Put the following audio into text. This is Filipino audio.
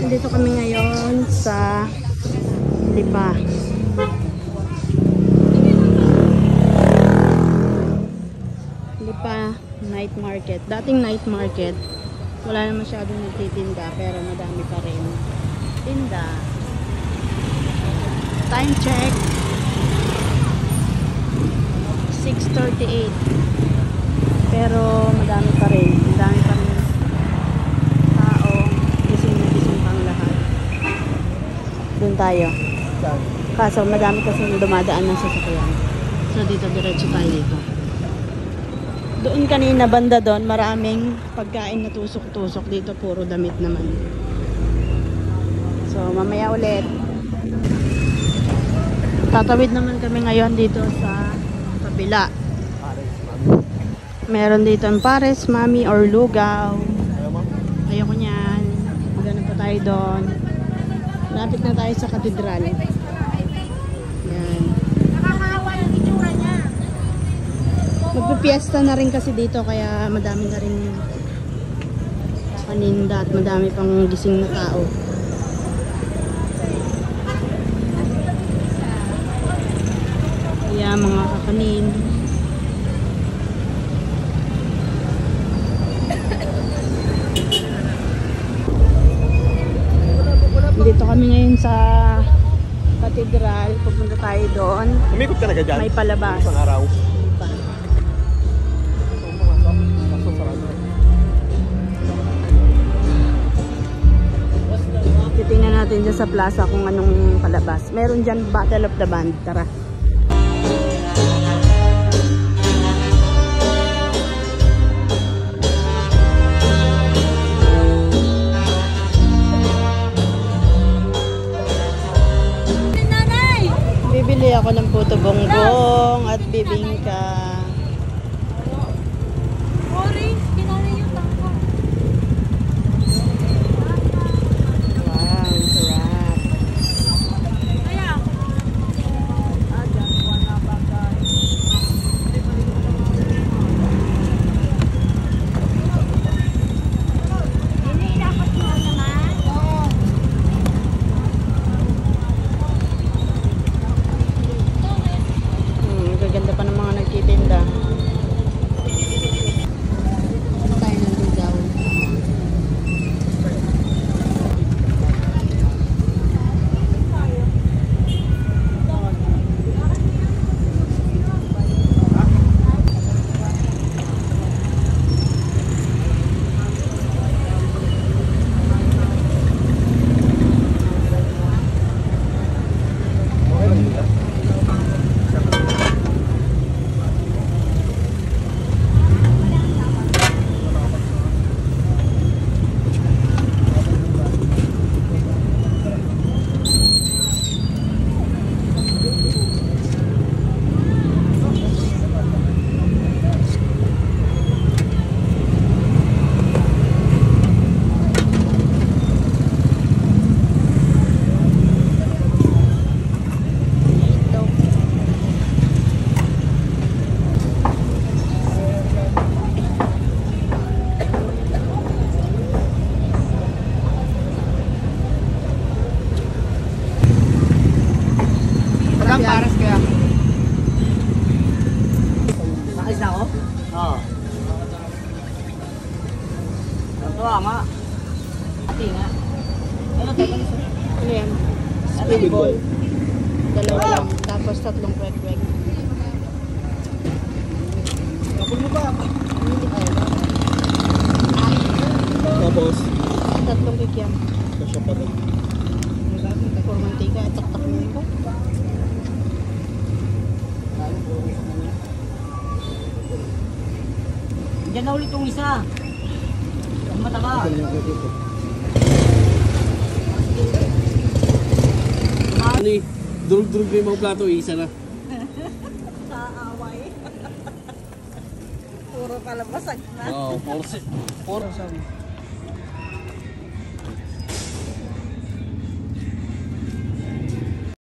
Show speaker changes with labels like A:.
A: Nandito kami ngayon sa Lipa. Lipa night market. Dating night market. Wala na masyadong nagtitinda pero madami pa rin tinda. Time check. 6:38. Pero madami pa rin. Madami pa rin tao. Gising na gising pang lahat. Doon tayo. Kaso madami kasi dumadaan ng sasakyan. So dito diretso tayo dito. Doon kanina banda doon, maraming pagkain na tusok-tusok. Dito puro damit naman. So mamaya ulit. Tatawid naman kami ngayon dito sa kabila. Meron dito ang Pares, Mami, or Lugaw. Ayoko niyan. Maghanap pa tayo doon. Lapit na tayo sa katedral. Yan.
B: Nakakahawa yung itsura niya.
A: Magpipiesta na rin kasi dito kaya madami na rin paninda at madami pang gising na tao. Kaya mga kakanin. Dito kami ngayon sa katedral. Pupunta tayo doon.
C: Umikot ka na ka dyan?
A: May palabas.
C: Isang araw.
A: Titingnan natin dyan sa plaza kung anong palabas. Meron dyan Battle of the Band. Tara. Bibili ako ng puto bongbong at bibingka.
B: Orange, kinali yung tangko.
A: Wow, sarap.
B: Kaya ako. Iniilakot mo naman? Oo.
A: Gaganda pa ng mga nagtitinda. Ano tayo ng lugaw?
C: Ang pares kaya? Nakis na ako? Oo. Ito nga. Ati nga. Ano tayo?
A: Ano yan? Spring ball. Dalawa lang. Tapos tatlong kwek-kwek.
C: Kapag mo ba? Tapos?
A: Tatlong kikiam.
C: Kasya pa rin.
A: Puro mantika. Taktak mo ito.
D: Diyan na ulit yung isa. Ang mataba.
C: Ano eh? Durug-durug na yung mga plato, isa na.
B: Kaaway. Puro palabasag na.
C: Oo, puro.